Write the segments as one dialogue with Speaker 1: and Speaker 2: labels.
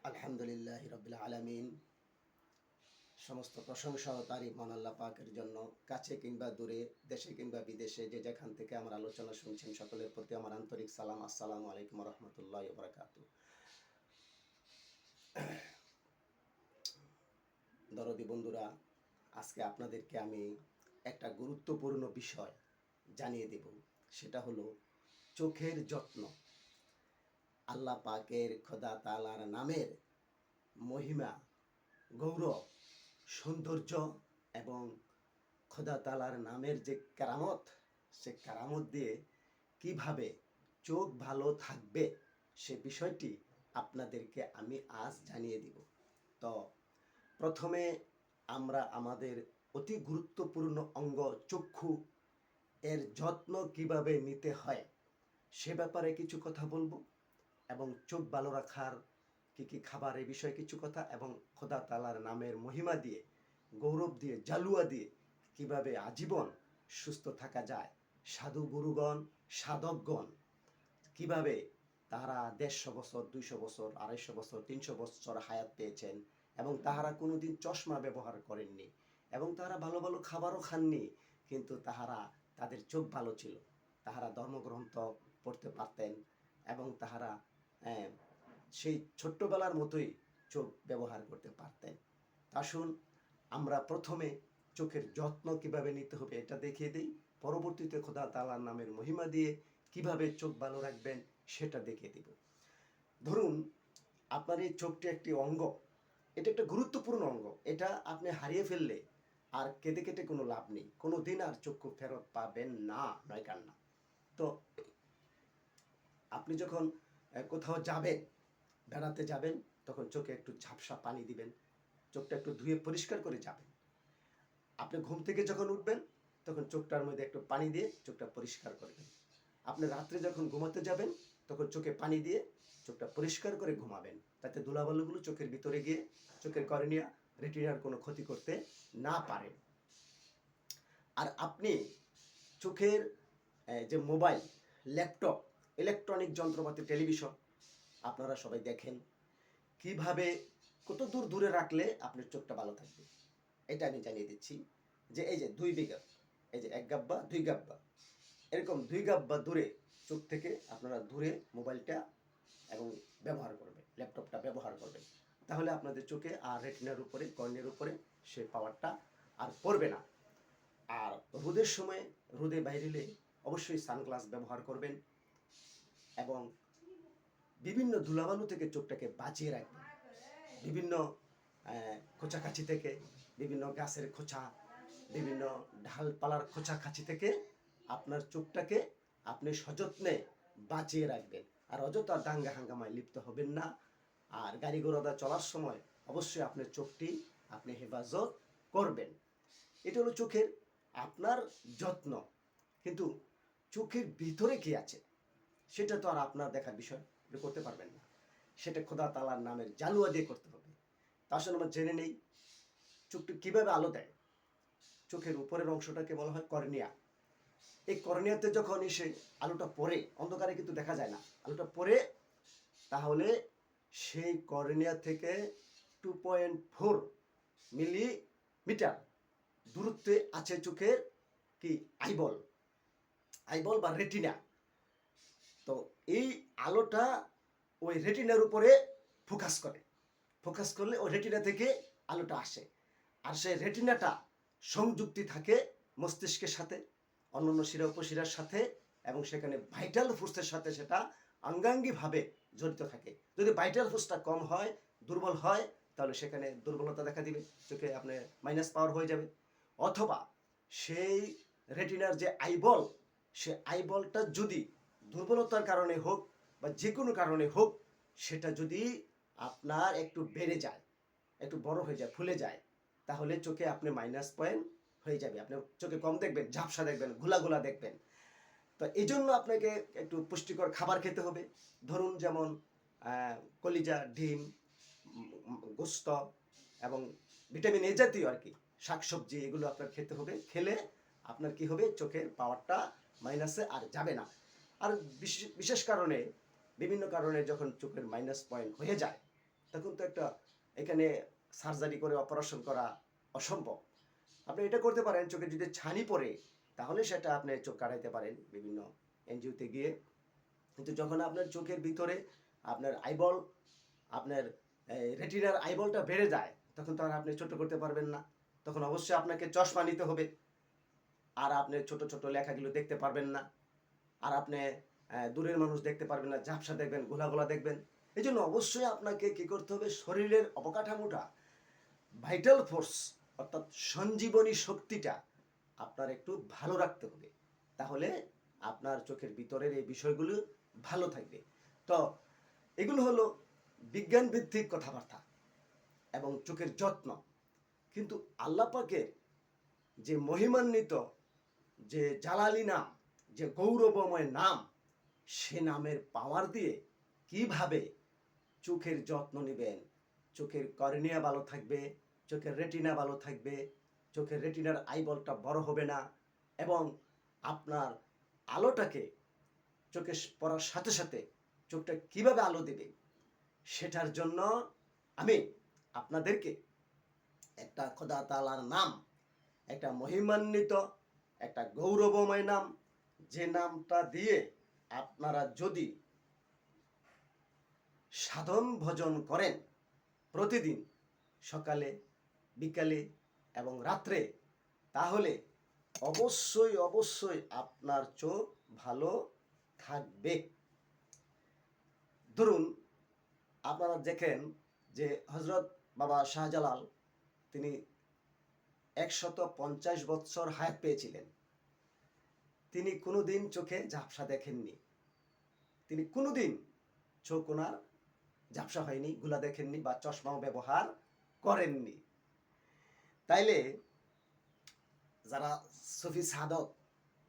Speaker 1: আলহামদুলিল্লাহ রবিল আলমিন। সমস্ত প্রশংসা ও তারিফ মহান আল্লাহ পাকের জন্য। কাছে কিংবা দূরে, দেশে কিংবা বিদেশে, যে যেখান থেকে আমার আলোচনা শুনছেন সকলের প্রতি আমার আন্তরিক সালাম। আসসালামু আলাইকুম রহমতুল্লাহ বারাকাতু। দরদি বন্ধুরা, আজকে আপনাদেরকে আমি একটা গুরুত্বপূর্ণ বিষয় জানিয়ে দেব। সেটা হলো চোখের যত্ন। আল্লাহ পাকের খোদা তাআলার নামের মহিমা, গৌরব, সৌন্দর্য এবং খোদা তাআলার নামের যে কেরামত, সে কেরামত দিয়ে কিভাবে চোখ ভালো থাকবে সে বিষয়টি আপনাদেরকে আমি আজ জানিয়ে দিব। তো প্রথমে আমরা আমাদের অতি গুরুত্বপূর্ণ অঙ্গ চক্ষু এর যত্ন কিভাবে নিতে হয় সে ব্যাপারে কিছু কথা বলবো, এবং চোখ ভালো রাখার কি কি খাবার এই বিষয়ে কিছু কথা, এবং খোদা তাআলার নামের মহিমা দিয়ে, গৌরব দিয়ে, জালুয়া দিয়ে কিভাবে আজীবন সুস্থ থাকা যায়। সাধু গুরুগণ, সাধকগণ কিভাবে তারা 150 বছর, 200 বছর, 250 বছর, 300 বছর হায়াত পেয়েছেন, এবং তাহারা কোনোদিন চশমা ব্যবহার করেননি, এবং তারা ভালো ভালো খাবারও খাননি, কিন্তু তাদের চোখ ভালো ছিল। তাহারা ধর্মগ্রন্থ পড়তে পারতেন, এবং তাহারা সেই ছোট্টবেলার মতোই চোখ ব্যবহার করতে পারতেন। আসুন আমরা প্রথমে চোখের যত্ন কিভাবে নিতে হবে এটা দেখিয়ে দিই, পরবর্তীতে খোদা তাআলার নামের মহিমা দিয়ে কিভাবে চোখ ভালো রাখবেন সেটা দেখিয়ে দিব। ধরুন, আপনার এই চোখটি একটি অঙ্গ, এটা একটা গুরুত্বপূর্ণ অঙ্গ। এটা আপনি হারিয়ে ফেললে আর কেঁদে কেটে কোনো লাভ নেই, কোনো দিন আর চক্ষু ফেরত পাবেন না, নয় কান্না। তো আপনি যখন কোথাও যাবেন, বেড়াতে যাবেন, তখন চোখে একটু ঝাপসা পানি দিবেন, চোখটা একটু ধুয়ে পরিষ্কার করে যাবেন। আপনি ঘুম থেকে যখন উঠবেন তখন চোখটার মধ্যে একটু পানি দিয়ে চোখটা পরিষ্কার করবেন। আপনি রাত্রে যখন ঘুমাতে যাবেন তখন চোখে পানি দিয়ে চোখটা পরিষ্কার করে ঘুমাবেন, তাতে ধুলাবালুগুলো চোখের ভিতরে গিয়ে চোখের কর্নিয়া, রেটিনার কোনো ক্ষতি করতে না পারে। আর আপনি চোখের যে মোবাইল, ল্যাপটপ, ইলেকট্রনিক যন্ত্রপাতি, টেলিভিশন আপনারা সবাই দেখেন, কিভাবে কত দূর দূরে রাখলে আপনার চোখটা ভালো থাকবে এটা আমি জানিয়ে দিচ্ছি। যে এই যে 2 বিঘা, এই যে 1 গাব্বা 2 গাব্বা, এরকম 2 গাব্বা দূরে চোখ থেকে আপনারা দূরে মোবাইলটা এবং ব্যবহার করবেন, ল্যাপটপটা ব্যবহার করবেন। তাহলে আপনাদের চোখে আর রেটিনার উপরে, কর্নিয়ার উপরে সে পাওয়ারটা আর পড়বে না। আর রোদের সময় রোদে বাইরেলে অবশ্যই সানগ্লাস ব্যবহার করবেন, এবং বিভিন্ন ধুলাবালু থেকে চোখটাকে বাঁচিয়ে রাখবেন। বিভিন্ন খোঁচাখাচি থেকে, বিভিন্ন গাছের খোঁচা, বিভিন্ন ঢালপালার খোঁচাখাচি থেকে আপনার চোখটাকে আপনি সযত্নে বাঁচিয়ে রাখবেন। আর অযথা দাঙ্গা হাঙ্গামায় লিপ্ত হবেন না। আর গাড়ি ঘোড়া চলার সময় অবশ্যই আপনার চোখটি আপনি হেফাজত করবেন। এটা হলো চোখের আপনার যত্ন। কিন্তু চোখের ভিতরে কি আছে সেটা তো আর আপনার দেখার বিষয়, এটা করতে পারবেন না। সেটা খোদা তাআলার নামের জালুয়া দিয়ে করতে হবে। তার সাথে আমরা জেনে নেই চোখটি কীভাবে আলো দেয়। চোখের উপরের অংশটাকে বলা হয় কর্নিয়া। এই কর্নিয়াতে যখন এসে আলোটা পড়ে, অন্ধকারে কিন্তু দেখা যায় না, আলোটা পড়ে, তাহলে সেই কর্নিয়া থেকে 2.4 মিলিমিটার দূরত্বে আছে চোখের কি আইবল, আইবল বা রেটিনা। তো এই আলোটা ওই রেটিনার উপরে ফোকাস করে, ফোকাস করলে ওই রেটিনা থেকে আলোটা আসে। আর সেই রেটিনাটা সংযুক্তি থাকে মস্তিষ্কের সাথে, অন্যান্য শিরা উপশিরার সাথে, এবং সেখানে ভাইটাল ফোর্সের সাথে সেটা অঙ্গাঙ্গিভাবে জড়িত থাকে। যদি ভাইটাল ফোর্সটা কম হয়, দুর্বল হয়, তাহলে সেখানে দুর্বলতা দেখা দিবে, চোখে আপনার মাইনাস পাওয়ার হয়ে যাবে। অথবা সেই রেটিনার যে আইবল, সে আইবলটা যদি দুর্বলতার কারণে হোক বা যে কোনো কারণে হোক, সেটা যদি আপনার একটু বেড়ে যায়, একটু বড় হয়ে যায়, ফুলে যায়, তাহলে চোখে আপনি মাইনাস পয়েন্ট হয়ে যাবে, আপনি চোখে কম দেখবেন, ঝাপসা দেখবেন, ঘোলা ঘোলা দেখবেন। তো এই জন্য আপনাকে একটু পুষ্টিকর খাবার খেতে হবে। ধরুন যেমন কলিজা, ডিম, গোস্ত এবং ভিটামিন এ জাতীয় আর কি শাকসবজি, এগুলো আপনার খেতে হবে। খেলে আপনার কি হবে, চোখের পাওয়ারটা মাইনাসে আর যাবে না। আর বিশেষ কারণে, বিভিন্ন কারণে যখন চোখের মাইনাস পয়েন্ট হয়ে যায়, তখন তো একটা এখানে সার্জারি করে অপারেশন করা অসম্ভব। আপনি এটা করতে পারেন, চোখে যদি ছানি পড়ে তাহলে সেটা আপনি চোখ কাটাইতে পারেন বিভিন্ন এনজিওতে গিয়ে। কিন্তু যখন আপনার চোখের ভিতরে আপনার আইবল, আপনার রেটিনার আইবলটা বেড়ে যায়, তখন তো আর আপনি ছোট করতে পারবেন না। তখন অবশ্যই আপনাকে চশমা নিতে হবে। আর আপনি ছোট ছোট লেখাগুলো দেখতে পারবেন না। আর আপনি দূরের মানুষ দেখতে পারবেন না, ঝাপসা দেখবেন, গোলা গোলা দেখবেন। এই জন্য অবশ্যই আপনাকে কি করতে হবে, শরীরের অবকাঠামোটা, ভাইটাল ফোর্স অর্থাৎ সঞ্জীবনী শক্তিটা আপনার একটু ভালো রাখতে হবে। তাহলে আপনার চোখের ভিতরের এই বিষয়গুলো ভালো থাকবে। তো এগুলো হলো বিজ্ঞান ভিত্তিক কথাবার্তা এবং চোখের যত্ন। কিন্তু আল্লাহ পাকের যে মহিমান্বিত, যে জালালি নাম, যে গৌরবময় নাম, সে নামের পাওয়ার দিয়ে কিভাবে চোখের যত্ন নেবেন, চোখের কর্নিয়া ভালো থাকবে, চোখের রেটিনা ভালো থাকবে, চোখের রেটিনার আইবলটা বড় হবে না, এবং আপনার আলোটাকে চোখে পড়ার সাথে সাথে চোখটা কিভাবে আলো দেবে, সেটার জন্য আমি আপনাদেরকে একটা খোদা তাআলার নাম, একটা মহিমান্বিত, একটা গৌরবময় নাম, যে নামটা দিয়ে আপনারা যদি সাধন ভজন করেন প্রতিদিন সকালে, বিকালে এবং রাত্রে, তাহলে অবশ্যই অবশ্যই আপনার চোখ ভালো থাকবে। ধরুন আপনারা দেখেন যে হযরত বাবা শাহজালাল তিনি 150 বছর হায়াত পেয়েছিলেন। তিনি কোনোদিন চোখে ঝাপসা দেখেননি। তিনি কোনোদিন চোখ ওনার ঝাপসা হয়নি, গুলা দেখেননি বা চশমাও ব্যবহার করেননি। তাইলে যারা সুফি সাধক,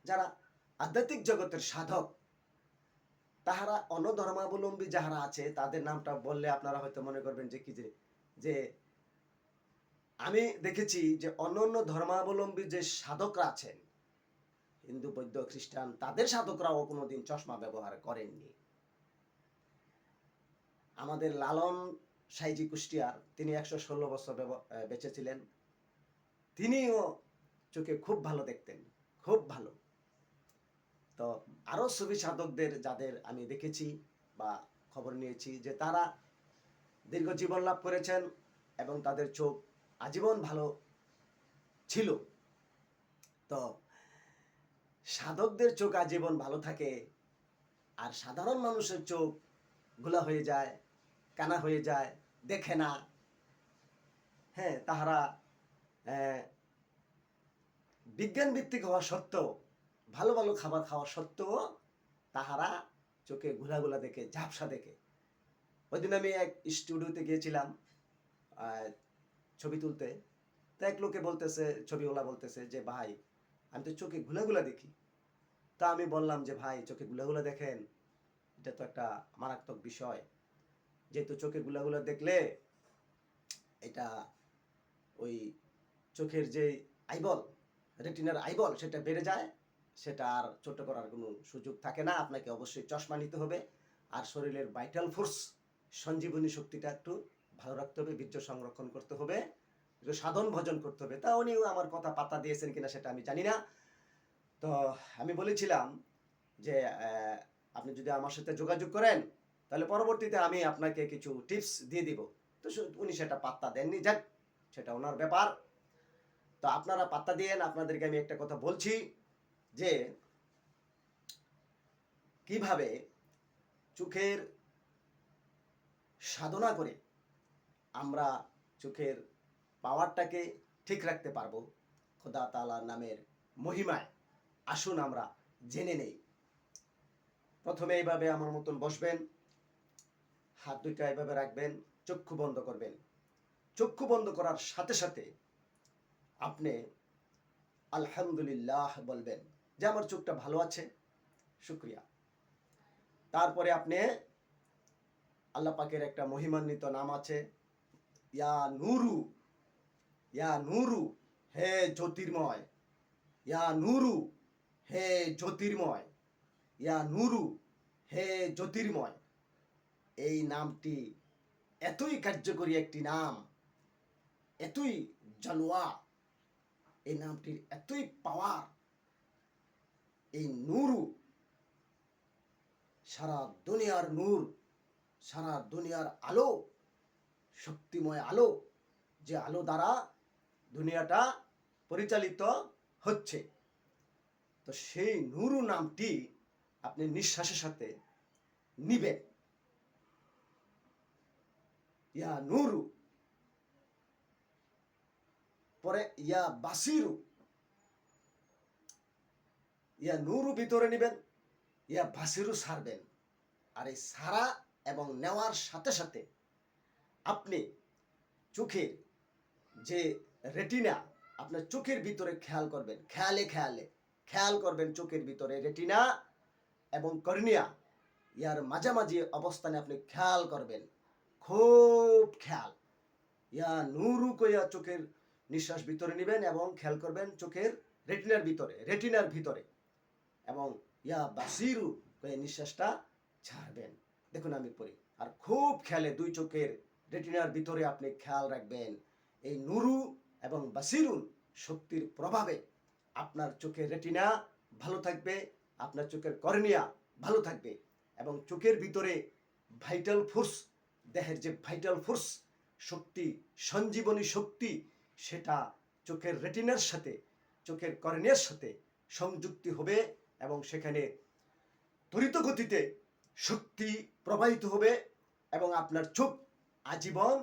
Speaker 1: যারা আধ্যাত্মিক জগতের সাধক, তাহারা অন্য ধর্মাবলম্বী যাহারা আছে তাদের নামটা বললে আপনারা হয়তো মনে করবেন যে কি, যে আমি দেখেছি যে অন্য অন্য ধর্মাবলম্বী যে সাধকরা আছেন, হিন্দু, বৌদ্ধ, খ্রিস্টান, তাদের সাধকরাও কোনোদিন চশমা ব্যবহার করেননি। আমাদের লালন সাইজি কুষ্টিয়ার, তিনি 116 বছর বেঁচে ছিলেন। তিনিও চোখে খুব ভালো দেখতেন, খুব ভালো। তো আরও সুফি সাধকদের যাদের আমি দেখেছি বা খবর নিয়েছি যে তারা দীর্ঘ জীবন লাভ করেছেন এবং তাদের চোখ আজীবন ভালো ছিল। তো সাধকদের চোখ আজীবন ভালো থাকে, আর সাধারণ মানুষের চোখ ঘোলা হয়ে যায়, কানা হয়ে যায়, দেখে না। হ্যাঁ, তাহারা বিজ্ঞান ভিত্তিক হওয়া সত্ত্বেও, ভালো ভালো খাবার খাওয়া সত্ত্বেও তাহারা চোখে ঘোলাগুলা দেখে, ঝাপসা দেখে। ওই দিন আমি এক স্টুডিওতে গিয়েছিলাম ছবি তুলতে। তা এক লোকে বলতেছে, ছবিওয়ালা বলতেছে যে ভাই আমি তো চোখে ঘোলাগুলা দেখি। তা আমি বললাম যে ভাই চোখে ঘোলাগুলা দেখেন, এটা তো একটা মারাত্মক বিষয়। যেহেতু চোখে ঘোলাগুলা দেখলে এটা ওই চোখের যে আইবল, রেটিনার আইবল, সেটা বেড়ে যায়, সেটা আর ছোট করার কোনো সুযোগ থাকে না। আপনাকে অবশ্যই চশমা নিতে হবে। আর শরীরের ভাইটাল ফোর্স, সঞ্জীবনী শক্তিটা একটু ভালো রাখতে হবে, বীর্য সংরক্ষণ করতে হবে, একটু সাধন ভজন করতে হবে। তা উনিও আমার কথা পাত্তা দিয়েছেন কিনা সেটা আমি জানি না। তো আমি বলেছিলাম যে আপনি যদি আমার সাথে যোগাযোগ করেন তাহলে পরবর্তীতে আমি আপনাকে কিছু টিপস দিয়ে দিব। তো উনি সেটা পাত্তা দেননি, যাক সেটা ওনার ব্যাপার। তো আপনারা পাত্তা দিয়েন। আপনাদেরকে আমি একটা কথা বলছি যে কিভাবে চোখের সাধনা করে আমরা চোখের পাওয়ারটাকে ঠিক রাখতে পারবো খোদা তাআলার নামের মহিমায়। আসুন আমরা জেনে নেই। প্রথমে এইভাবে আমার মতন বসবেন, হাত দুইটা এইভাবে রাখবেন, চক্ষু বন্ধ করবেন। চক্ষু বন্ধ করার সাথে সাথে আপনি আলহামদুলিল্লাহ বলবেন যে আমার চোখটা ভালো আছে, শুকরিয়া। তারপরে আপনি আল্লাহ পাকের একটা মহিমান্বিত নাম আছে, ইয়া নুরু, ইয়া নুরু, হে জ্যোতির্ময়, ইয়া নুরু, হে জ্যোতির্ময়, ইয়া নুরু, হে জ্যোতির্ময়। এই নামটি এতই কার্যকরী একটি নাম, এতই জানোয়া, এই নামটির এতই পাওয়ার, এই নূরু সারা দুনিয়ার নূর, সারা দুনিয়ার আলো, শক্তিময় আলো, যে আলো দ্বারা দুনিয়াটা পরিচালিত হচ্ছে। তো সেই নূরু নামটি আপনি নিঃশ্বাসের সাথে নিবেন। ইয়া নূরু, পরে ইয়া বাসিরু, ইয়া নূরু ভিতরে নিবেন, ইয়া বাসিরু ছাড়বেন। আর এই সারা এবং নেওয়ার সাথে সাথে আপনি চোখের যে রেটিনা, আপনার চোখের ভিতরে খেয়াল করবেন, খেয়াল করবেন চোখের ভিতরে রেটিনা এবং কর্নিয়া, ইয়ার মাঝামাঝি অবস্থানে আপনি খেয়াল করবেন, খুব খেয়াল। ইয়া নুরু কইয়া চোখের নিঃশ্বাস ভিতরে নেবেন এবং খেয়াল করবেন চোখের রেটিনার ভিতরে এবং ইয়া বাসিরু কয়ে নিঃশ্বাসটা ছাড়বেন। দেখুন আমি পড়ি, আর খুব খেয়ালে দুই চোখের রেটিনার ভিতরে আপনি খেয়াল রাখবেন। এই নুরু এবং বাসিরুন শক্তির প্রভাবে আপনার চোখের রেটিনা ভালো থাকবে, আপনার চোখের কর্নিয়া ভালো থাকবে এবং চোখের ভিতরে ভাইটাল ফোর্স, দেহের যে ভাইটাল ফোর্স শক্তি, সঞ্জীবনী শক্তি, সেটা চোখের রেটিনার সাথে, চোখের কর্নিয়ার সাথে সংযুক্তি হবে এবং সেখানে ত্বরিত গতিতে শক্তি প্রবাহিত হবে এবং আপনার চোখ আজীবন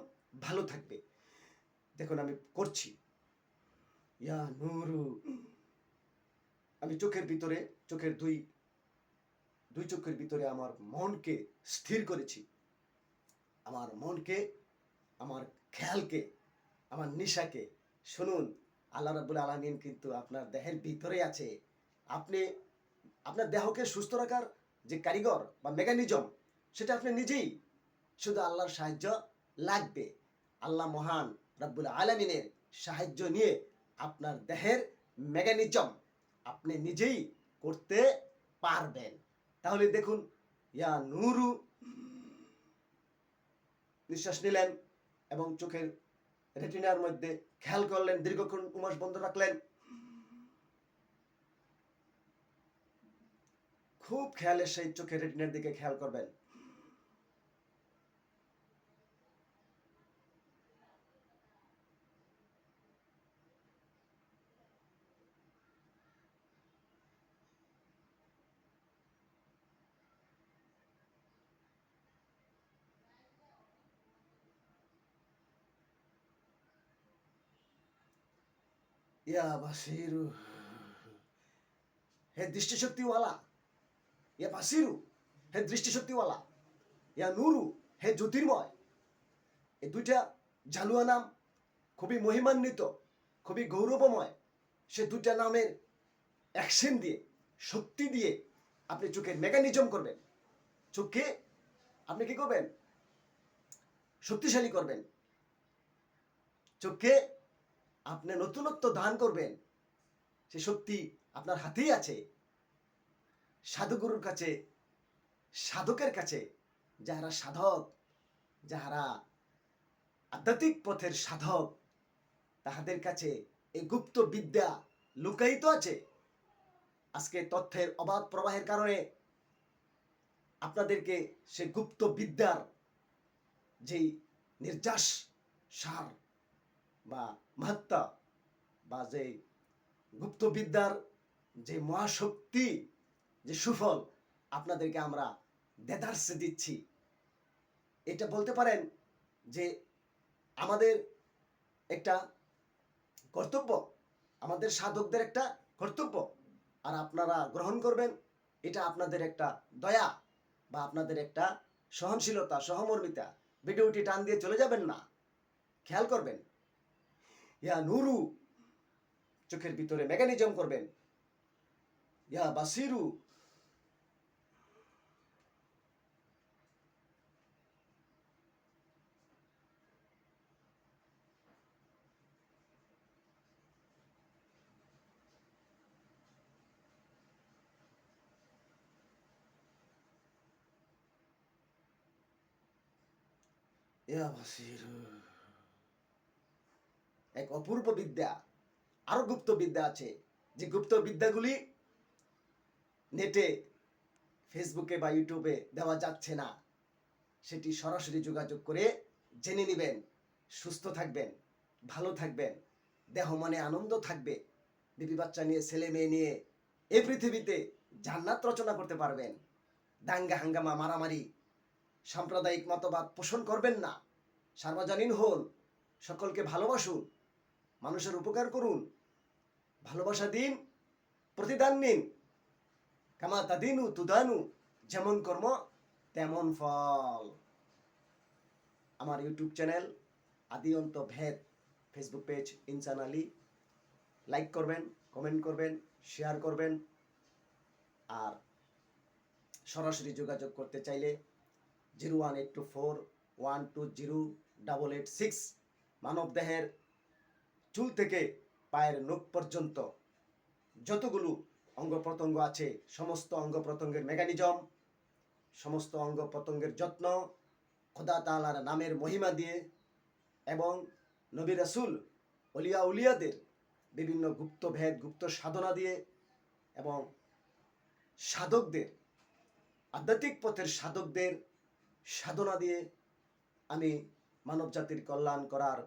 Speaker 1: ভালো থাকবে। দেখুন আমি করছি, ইয়া নুরু, আমি চোখের ভিতরে, চোখের দুই চোখের ভিতরে আমার মনকে স্থির করেছি, আমার মনকে, আমার খেয়ালকে, আমার নিশাকে। শুনুন, আল্লাহ রাব্বুল আলামিন কিন্তু আপনার দেহের ভিতরে আছে। আপনি আপনার দেহকে সুস্থ রাখার যে কারিগর বা মেকানিজম, সেটা আপনি নিজেই, শুধু আল্লাহর সাহায্য লাগবে। আল্লাহ মহান রাব্বুল আলামিনের সাহায্য নিয়ে আপনার দেহের মেকানিজম আপনি নিজেই করতে পারবেন। তাহলে দেখুন, ইয়া নুরু, নিঃশ্বাস নিলেন এবং চোখের রেটিনার মধ্যে খেয়াল করলেন, দীর্ঘক্ষণ উমাস বন্ধ রাখলেন, খুব খেয়ালের সেই চোখের রেটিনার দিকে খেয়াল করবেন। ইয়া বাসিরু, হে দৃষ্টিশক্তিওয়ালা, ইয়া বাসিরু, হে দৃষ্টিশক্তিওয়ালা, ইয়া নুরু, হে জ্যোতির্ময়। এই দুইটা জালুয়া নাম খুবই মহিমান্বিত, খুবই গৌরবময়। সে দুইটা নামের অ্যাকশন দিয়ে, শক্তি দিয়ে আপনি চোখের মেকানিজম করবেন, চোখকে আপনি কি করবেন, শক্তিশালী করবেন, চোখকে আপনি নতুনত্ব দান করবেন। সে শক্তি আপনার হাতেই আছে। সাধুগুরুর কাছে, সাধকের কাছে, যাহারা সাধক, যাহারা আধ্যাত্মিক পথের সাধক, তাহাদের কাছে এই গুপ্ত বিদ্যা লুকায়িত আছে। আজকে তথ্যের অবাধ প্রবাহের কারণে আপনাদেরকে সে গুপ্ত বিদ্যার যেই নির্যাস সার বা মাহাত্মা, বা যে গুপ্ত বিদ্যার যে মহাশক্তি, যে সুফল আপনাদেরকে আমরা দেদারসে দিচ্ছি। এটা বলতে পারেন যে আমাদের একটা কর্তব্য, আমাদের সাধকদের একটা কর্তব্য, আর আপনারা গ্রহণ করবেন, এটা আপনাদের একটা দয়া বা আপনাদের একটা সহনশীলতা, সহমর্মিতা। ভিডিওটি টান দিয়ে চলে যাবেন না, খেয়াল করবেন। ইয়া নুরু, চোখের ভিতরে মেকানিজম করবেন। ইয়া বাসিরু, ইয়া বাসির। এক অপূর্ব বিদ্যা, আরো গুপ্ত বিদ্যা আছে, যে গুপ্ত বিদ্যাগুলি নেটে, ফেসবুকে বা ইউটিউবে দেওয়া যাচ্ছে না। সেটি সরাসরি যোগাযোগ করে জেনে নেবেন। সুস্থ থাকবেন, ভালো থাকবেন, দেহ মনে আনন্দ থাকবে, বিবি বাচ্চা নিয়ে, ছেলে মেয়ে নিয়ে এই পৃথিবীতে জান্নাত রচনা করতে পারবেন। দাঙ্গা হাঙ্গামা, মারামারি, সাম্প্রদায়িক মতবাদ পোষণ করবেন না। সার্বজনীন হন, সকলকে ভালোবাসুন, মানুষের উপকার করুন, ভালোবাসা দিন, প্রতিদান নিন। কামা তাদিনু তুদানু, যেমন কর্ম তেমন ফল। আমার ইউটিউব চ্যানেল আদি অন্ত ভেদ ফেসবুক পেজ ইনসান আলী, লাইক করবেন, কমেন্ট করবেন, শেয়ার করবেন। আর সরাসরি যোগাযোগ করতে চাইলে 01824120886। মানব দেহের চুল থেকে পায়ের নখ পর্যন্ত যতগুলো অঙ্গ প্রত্যঙ্গ আছে, সমস্ত অঙ্গ প্রত্যঙ্গের মেকানিজম, সমস্ত অঙ্গ প্রত্যঙ্গের যত্ন খোদা তাআলার নামের মহিমা দিয়ে এবং নবী রাসূল, ওলিয়া উলিয়াদের বিভিন্ন গুপ্ত ভেদ, গুপ্ত সাধনা দিয়ে এবং সাধকদের, আধ্যাত্মিক পথের সাধকদের সাধনা দিয়ে আমি মানব জাতির কল্যাণ করার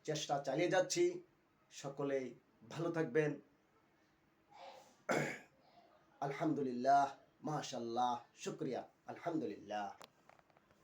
Speaker 1: চেষ্টা চালিয়ে যাচ্ছি। সকলেই ভালো থাকবেন। আলহামদুলিল্লাহ, মাশাআল্লাহ, শুকরিয়া, আলহামদুলিল্লাহ।